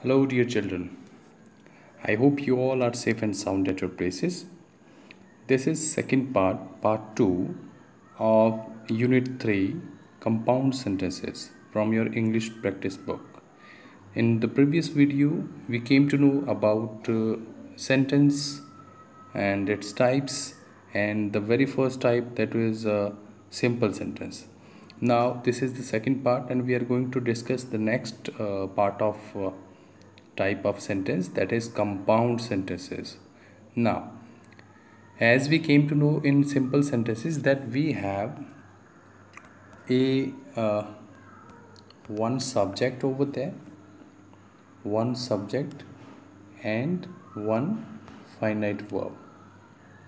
Hello, dear children. I hope you all are safe and sound at your places. This is second part 2 of Unit 3, Compound Sentences from your English practice book. In the previous video, we came to know about sentence and its types, and the very first type, that was a simple sentence. Now this is the second part, and we are going to discuss the next part of type of sentence, that is compound sentences. Now, as we came to know in simple sentences, that we have a one subject over there, one subject and one finite verb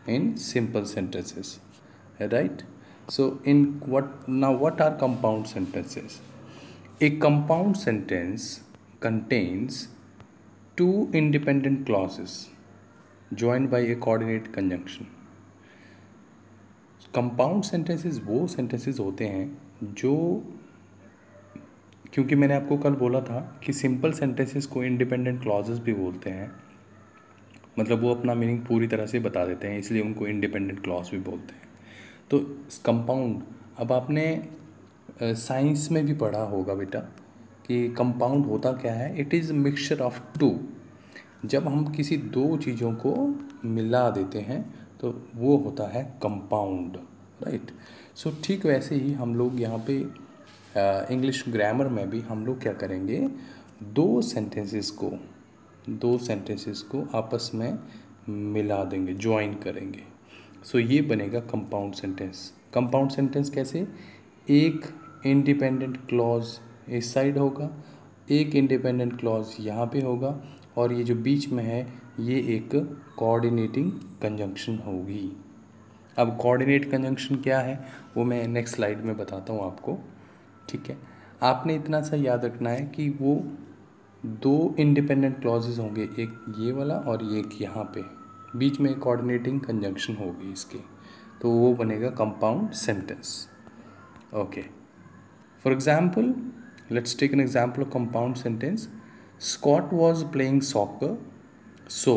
in simple sentences, right? So in what are compound sentences? A compound sentence contains two independent clauses joined by a coordinate conjunction. Compound sentences वो sentences होते हैं जो, क्योंकि मैंने आपको कल बोला था कि सिंपल सेंटेंसेस को इंडिपेंडेंट क्लॉजेस भी बोलते हैं, मतलब वो अपना मीनिंग पूरी तरह से बता देते हैं, इसलिए उनको इंडिपेंडेंट क्लॉज भी बोलते हैं. तो कंपाउंड, अब आपने साइंस में भी पढ़ा होगा बेटा कि कंपाउंड होता क्या है. It is mixture of two. जब हम किसी दो चीज़ों को मिला देते हैं तो वो होता है कंपाउंड, राइट. सो ठीक वैसे ही हम लोग यहाँ पे इंग्लिश ग्रामर में भी हम लोग क्या करेंगे, दो सेंटेंसेस को आपस में मिला देंगे, ज्वाइन करेंगे. सो ये बनेगा कंपाउंड सेंटेंस. कंपाउंड सेंटेंस कैसे? एक इंडिपेंडेंट क्लॉज इस साइड होगा, एक इंडिपेंडेंट क्लॉज यहाँ पे होगा, और ये जो बीच में है ये एक कोऑर्डिनेटिंग कंजंक्शन होगी. अब कोऑर्डिनेट कंजंक्शन क्या है वो मैं नेक्स्ट स्लाइड में बताता हूँ आपको, ठीक है. आपने इतना सा याद रखना है कि वो दो इंडिपेंडेंट क्लॉजेज होंगे, एक ये वाला और एक यहाँ पे, बीच में कोऑर्डिनेटिंग कंजंक्शन होगी इसके, तो वो बनेगा compound sentence. Okay, for example, let's take an example of compound sentence. Scott was playing soccer, so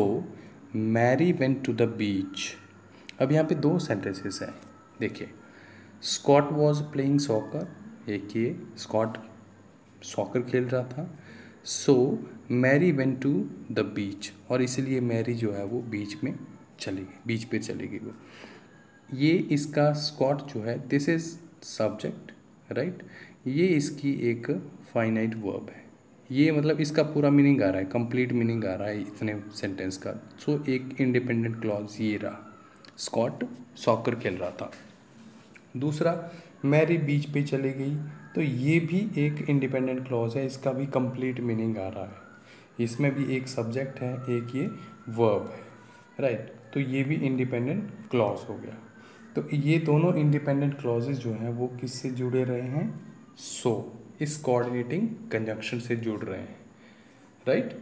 Mary went to the beach. अब यहाँ पे दो सेंटेंसेस हैं, देखिए. Scott was playing soccer, एक ये स्कॉट सॉकर खेल रहा था. So Mary went to the beach, और इसलिए मैरी जो है वो बीच में चली गई, बीच पे चली गई वो. ये इसका स्कॉट जो है, दिस इज सब्जेक्ट, राइट. ये इसकी एक फाइनाइट वर्ब है. ये मतलब इसका पूरा मीनिंग आ रहा है, कंप्लीट मीनिंग आ रहा है इतने सेंटेंस का. सो एक इंडिपेंडेंट क्लॉज ये रहा, स्कॉट सॉकर खेल रहा था. दूसरा, मैरी बीच पे चली गई, तो ये भी एक इंडिपेंडेंट क्लॉज है, इसका भी कंप्लीट मीनिंग आ रहा है. इसमें भी एक सब्जेक्ट है, एक ये वर्ब है, राइट. तो ये भी इंडिपेंडेंट क्लॉज हो गया. तो ये दोनों इंडिपेंडेंट क्लॉजेज जो हैं वो किससे जुड़े रहे हैं? इस कोऑर्डिनेटिंग कंजंक्शन से जुड़ रहे हैं, राइट.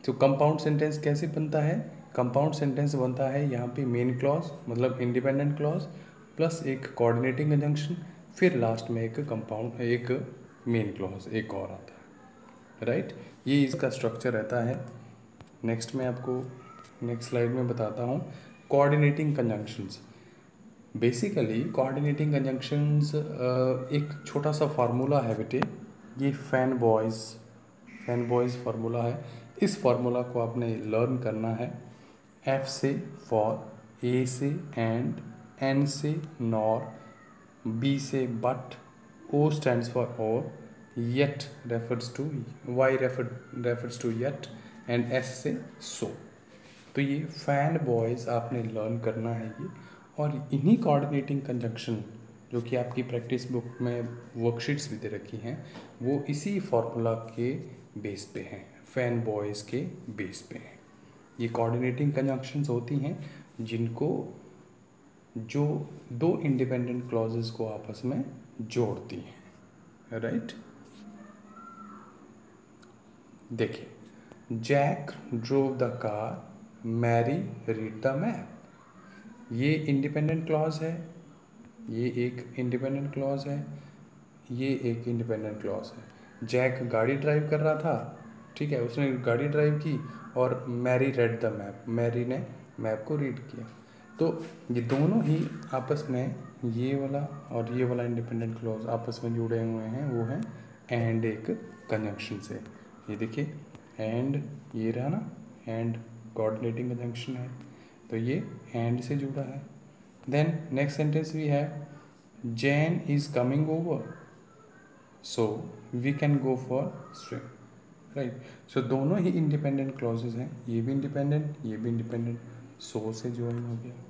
तो कंपाउंड सेंटेंस कैसे बनता है? कंपाउंड सेंटेंस बनता है यहाँ पे मेन क्लॉज मतलब इंडिपेंडेंट क्लॉज प्लस एक कोऑर्डिनेटिंग कंजंक्शन, फिर लास्ट में एक कंपाउंड, एक मेन क्लॉज एक और आता है, राइट. ये इसका स्ट्रक्चर रहता है. नेक्स्ट में आपको नेक्स्ट स्लाइड में बताता हूँ coordinating conjunctions. Basically coordinating conjunctions एक छोटा सा फार्मूला है बेटे, ये फैन बॉयज़ फार्मूला है. इस फार्मूला को आपने लर्न करना है. एफ से फॉर, ए से एंड, एन से नॉर, बी से but, O stands for or, yet refers to, Y refers to yet, and S से सो. तो ये फैन बॉयज़ आपने लर्न करना है ये. और इन्हीं कोऑर्डिनेटिंग कंजंक्शन जो कि आपकी प्रैक्टिस बुक में वर्कशीट्स भी दे रखी हैं, वो इसी फार्मूला के बेस पे हैं, फैन बॉयज़ के बेस पे हैं. ये कोऑर्डिनेटिंग कंजंक्शंस होती हैं जिनको, जो दो इंडिपेंडेंट क्लॉजेस को आपस में जोड़ती हैं, राइट. देखिए, Jack drove the car, Mary read the map. ये इंडिपेंडेंट क्लॉज है, ये एक इंडिपेंडेंट क्लॉज है, ये एक इंडिपेंडेंट क्लॉज है. जैक गाड़ी ड्राइव कर रहा था, ठीक है, उसने गाड़ी ड्राइव की और Mary read the map, Mary ने मैप को रीड किया। तो ये दोनों ही आपस में, ये वाला और ये वाला इंडिपेंडेंट क्लॉज आपस में जुड़े हुए हैं, वो है एंड एक कंजंक्शन से। ये देखिए एंड, ये रहा ना एंड, कोऑर्डिनेटिंग कंजंक्शन है, तो ये एंड से जुड़ा है। Then next sentence we have Jane is coming over, so we can go for swim, right. So दोनों ही इंडिपेंडेंट क्लॉजेज हैं, ये भी इंडिपेंडेंट, ये भी इंडिपेंडेंट, सो से ज्वाइन हो गया।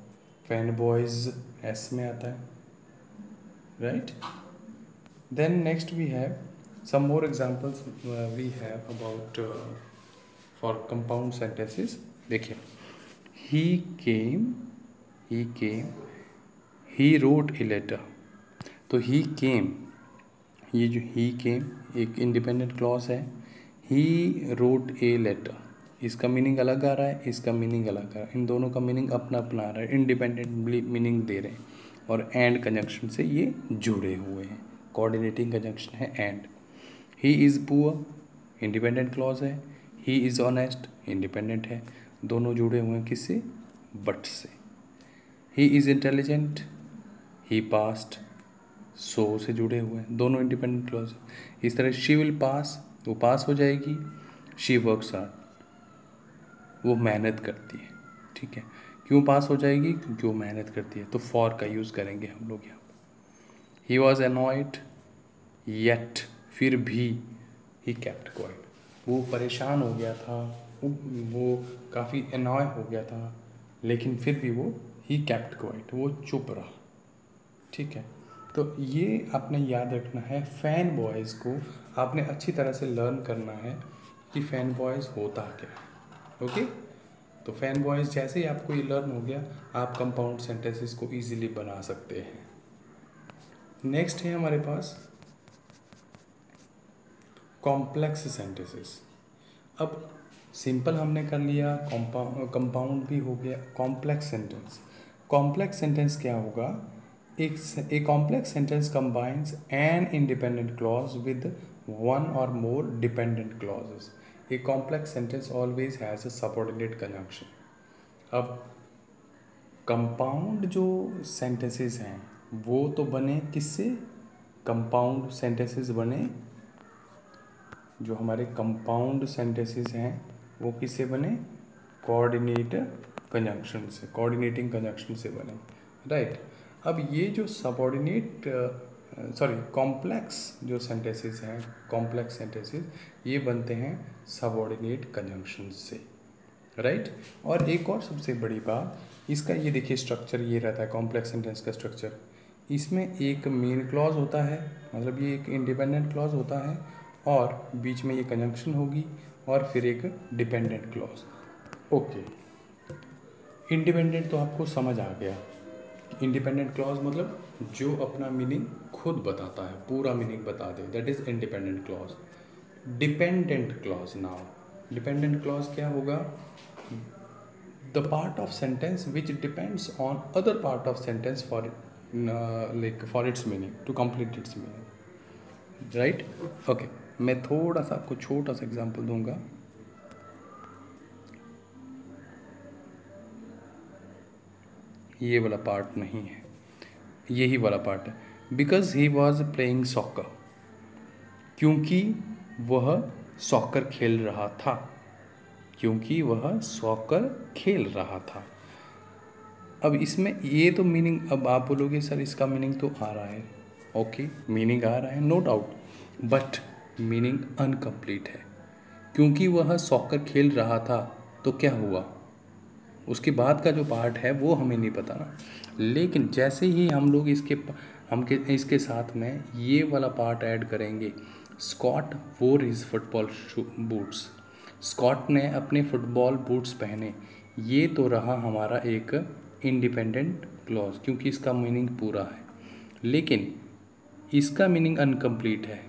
फैन बॉयज एस में आता है, right. Then next we have some more examples we have about for compound sentences. देखिए he came, he wrote a letter, तो ही केम, ये जो ही केम एक इंडिपेंडेंट क्लॉज है। ही रोट ए लेटर, इसका मीनिंग अलग आ रहा है, इसका मीनिंग अलग आ रहा है, इन दोनों का मीनिंग अपना अपना आ रहा है, इंडिपेंडेंटली मीनिंग दे रहे हैं और एंड कंजंक्शन से ये जुड़े हुए हैं, कोऑर्डिनेटिंग कंजंक्शन है and. He is poor, independent clause है। ही इज़ ऑनेस्ट, इंडिपेंडेंट है, दोनों जुड़े हुए हैं किससे, बट से। He is intelligent, he passed, so से जुड़े हुए हैं, दोनों इंडिपेंडेंट क्लॉज। इस तरह शी विल पास, वो पास हो जाएगी। शी वर्क्स हार्ड, वो मेहनत करती है, ठीक है। क्यों पास हो जाएगी, क्योंकि वो मेहनत करती है, तो फॉर का यूज़ करेंगे हम लोग यहाँ पर। ही वॉज एनॉयड येट, फिर भी ही केप्ट क्वाइट, वो परेशान हो गया था, वो काफ़ी एनॉय हो गया था, लेकिन फिर भी वो ही केप्ट क्वाइट, वो चुप रहा, ठीक है। तो ये आपने याद रखना है, फैन बॉयज़ को आपने अच्छी तरह से लर्न करना है कि फैन बॉयज़ होता क्या है, ओके। तो फैन बॉयज़ जैसे ही आपको ये लर्न हो गया, आप कंपाउंड सेंटेंसेस को इजीली बना सकते हैं। नेक्स्ट है हमारे पास कॉम्प्लेक्स सेंटेंसेस। अब सिंपल हमने कर लिया, कंपाउंड भी हो गया, कॉम्प्लेक्स सेंटेंस। कॉम्प्लेक्स सेंटेंस क्या होगा, a complex sentence combines an independent clause with one or more dependent clauses. A complex sentence always has a subordinate conjunction. अब कंपाउंड जो सेंटेंसेस हैं वो तो बने किससे, कंपाउंड सेंटेंसेस बने, जो हमारे कंपाउंड सेंटेंसेस हैं वो किससे बने, कोऑर्डिनेट कंजंक्शन से, कोऑर्डिनेटिंग कंजंक्शन से बने, राइट। अब ये जो सबऑर्डिनेट कॉम्प्लेक्स जो सेंटेंसेस हैं, कॉम्प्लेक्स सेंटेंसेस ये बनते हैं सबऑर्डिनेट कंजंक्शन से, राइट। और एक और सबसे बड़ी बात, इसका ये देखिए स्ट्रक्चर ये रहता है कॉम्प्लेक्स सेंटेंस का स्ट्रक्चर। इसमें एक मेन क्लॉज होता है, मतलब ये एक इंडिपेंडेंट क्लॉज होता है, और बीच में ये कंजंक्शन होगी, और फिर एक डिपेंडेंट क्लॉज। ओके, इंडिपेंडेंट तो आपको समझ आ गया। इंडिपेंडेंट क्लॉज मतलब जो अपना मीनिंग खुद बताता है, पूरा मीनिंग बता दे, that is independent clause. Dependent clause, now dependent clause क्या होगा, the part of sentence which depends on other part of sentence for for its meaning, to complete its meaning, right. Okay, मैं थोड़ा सा आपको छोटा सा एग्जांपल दूंगा। ये वाला पार्ट नहीं है, यही वाला पार्ट है। Because he was playing soccer, क्योंकि वह सॉकर खेल रहा था, क्योंकि वह सॉकर खेल रहा था। अब इसमें ये तो मीनिंग, अब आप बोलोगे सर इसका मीनिंग तो आ रहा है, ओके मीनिंग आ रहा है no doubt, but meaning incomplete है। क्योंकि वह सॉकर खेल रहा था तो क्या हुआ, उसके बाद का जो पार्ट है वो हमें नहीं पता ना। लेकिन जैसे ही हम लोग इसके साथ में ये वाला पार्ट ऐड करेंगे, स्कॉट वोर हिज फुटबॉल बूट्स, स्कॉट ने अपने फुटबॉल बूट्स पहने, ये तो रहा हमारा एक इंडिपेंडेंट क्लॉज, क्योंकि इसका मीनिंग पूरा है, लेकिन इसका मीनिंग अनकम्प्लीट है।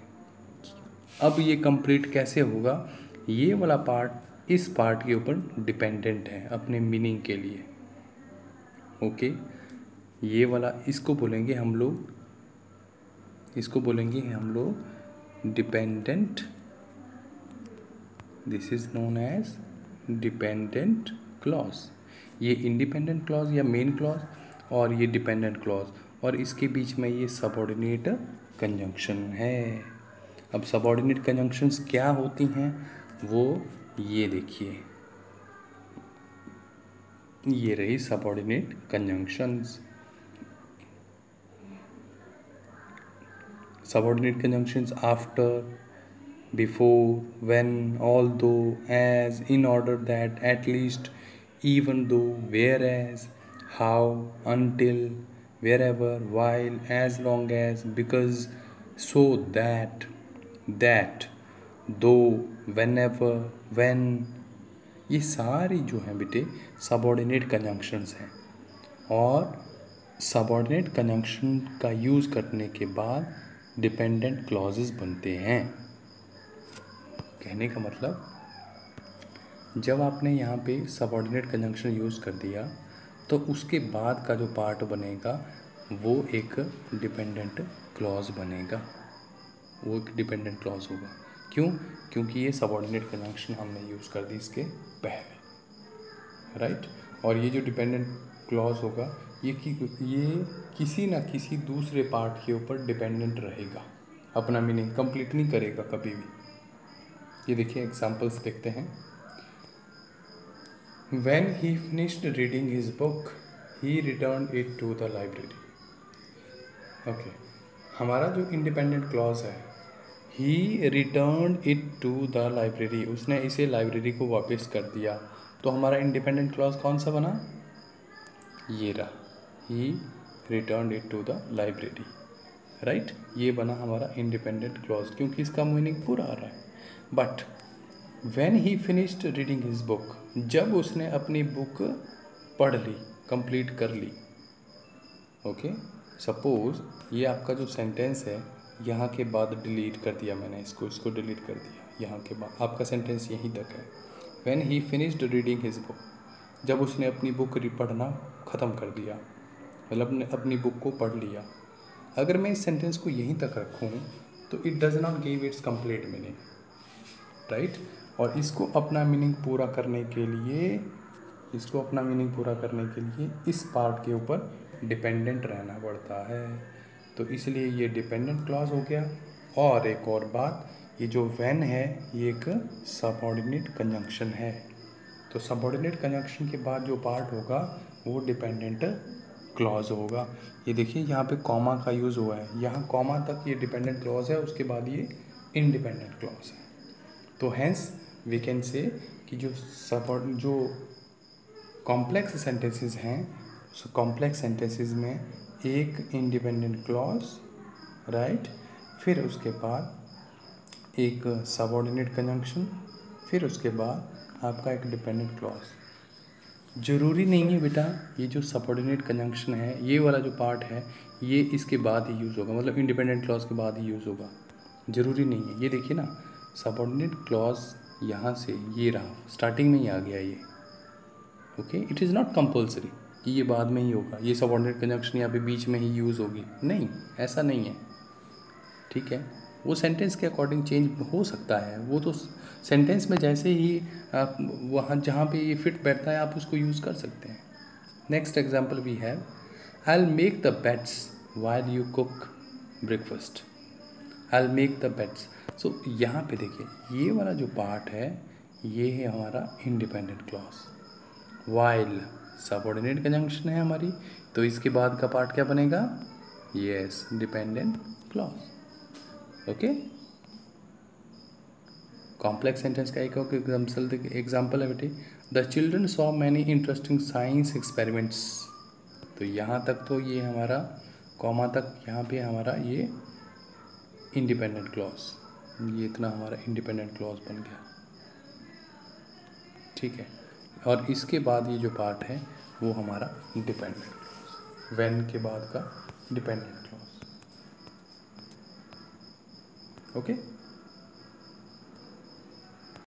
अब ये कंप्लीट कैसे होगा, ये वाला पार्ट इस पार्ट के ऊपर डिपेंडेंट है अपने मीनिंग के लिए, ओके। ये वाला इसको बोलेंगे हम लोग dependent this is known age dependent clause. ये इंडिपेंडेंट क्लॉज या मेन क्लॉज और ये डिपेंडेंट क्लॉज, और इसके बीच में ये सबऑर्डिनेट कंजंक्शन है। अब सबऑर्डिनेट कंजंक्शंस क्या होती हैं वो ये देखिए, ये रही subordinate conjunctions. Subordinate conjunctions after, before, when, although, as, in order that, at least, even though, whereas, how, until, wherever, while, as long as, because, so that, though, whenever, when, ये सारी जो हैं बेटे सबऑर्डिनेट कंजंक्शंस हैं। और subordinate conjunction का use करने के बाद डिपेंडेंट क्लॉजेस बनते हैं। कहने का मतलब, जब आपने यहाँ पे सबऑर्डिनेट कंजंक्शन यूज़ कर दिया तो उसके बाद का जो पार्ट बनेगा वो एक डिपेंडेंट क्लॉज बनेगा, वो एक डिपेंडेंट क्लॉज होगा। क्यों? क्योंकि ये सबऑर्डिनेट कंजंक्शन हमने यूज़ कर दी इसके पहले, राइट। और ये जो डिपेंडेंट क्लॉज होगा ये किसी ना किसी दूसरे पार्ट के ऊपर डिपेंडेंट रहेगा, अपना मीनिंग कंप्लीट नहीं करेगा कभी भी। ये देखिए एग्जाम्पल्स देखते हैं। When he finished reading his book, he returned it to the library. Okay, हमारा जो इंडिपेंडेंट क्लॉज है, he returned it to the library, उसने इसे लाइब्रेरी को वापस कर दिया, तो हमारा इंडिपेंडेंट क्लॉज कौन सा बना? ये रहा, he returned it to the library, right. ये बना हमारा इंडिपेंडेंट क्लॉज क्योंकि इसका मीनिंग पूरा आ रहा है। But when he finished reading his book, जब उसने अपनी बुक पढ़ ली, कंप्लीट कर ली, ओके। सपोज ये आपका जो सेंटेंस है यहाँ के बाद डिलीट कर दिया मैंने, इसको डिलीट कर दिया, यहाँ के बाद आपका सेंटेंस यहीं तक है। when he finished reading his book, जब उसने अपनी बुक पढ़ना ख़त्म कर दिया, मतलब अपनी बुक को पढ़ लिया। अगर मैं इस सेंटेंस को यहीं तक रखूँ तो it does not give its complete meaning, right. और इसको अपना मीनिंग पूरा करने के लिए इस पार्ट के ऊपर डिपेंडेंट रहना पड़ता है, तो इसलिए ये डिपेंडेंट क्लॉज हो गया। और एक और बात, ये जो व्हेन है ये एक सबऑर्डिनेट कंजंक्शन है, तो सबऑर्डिनेट कंजंक्शन के बाद जो पार्ट होगा वो डिपेंडेंट क्लॉज होगा। ये देखिए यहाँ पे कॉमा का यूज़ हुआ है, यहाँ कॉमा तक ये डिपेंडेंट क्लॉज है, उसके बाद ये इंडिपेंडेंट क्लॉज है। तो हैंस वी कैन से कि जो कॉम्प्लेक्स सेंटेंसेस हैं, कॉम्प्लेक्स सेंटेंसेस में एक इंडिपेंडेंट क्लॉज, राइट, फिर उसके बाद एक सबऑर्डिनेट कंजंक्शन, फिर उसके बाद आपका एक डिपेंडेंट क्लॉज। ज़रूरी नहीं है बेटा ये जो सबऑर्डिनेट कंजंक्शन है ये वाला जो पार्ट है ये इसके बाद ही यूज़ होगा, मतलब इंडिपेंडेंट क्लॉज के बाद ही यूज़ होगा, ज़रूरी नहीं है। ये देखिए ना, सबऑर्डिनेट क्लॉज यहाँ से ये रहा, स्टार्टिंग में ही आ गया ये, okay. It is not compulsory कि ये बाद में ही होगा, ये सबऑर्डिनेट कंजंक्शन यहाँ पे बीच में ही यूज़ होगी, नहीं, ऐसा नहीं है, ठीक है। वो सेंटेंस के अकॉर्डिंग चेंज हो सकता है, वो तो सेंटेंस में जैसे ही आप वहाँ जहाँ पे ये फिट बैठता है आप उसको यूज़ कर सकते हैं। Next example we have, I will make the beds while you cook breakfast. I will make the beds, so यहाँ पे देखिए ये वाला जो पार्ट है ये है हमारा independent clause. While subordinate conjunction है हमारी, तो इसके बाद का पार्ट क्या बनेगा? Yes, dependent clause, okay. Complex sentence का एक एग्जाम्पल है बेटे, the children saw many interesting science experiments. तो यहाँ तक तो ये हमारा कॉमा तक यहाँ पे हमारा ये इंडिपेंडेंट क्लॉज, ये इतना हमारा इंडिपेंडेंट क्लॉज बन गया, ठीक है। और इसके बाद ये जो पार्ट है वो हमारा डिपेंडेंट क्लॉज, व्हेन के बाद का डिपेंडेंट क्लॉज, ओके।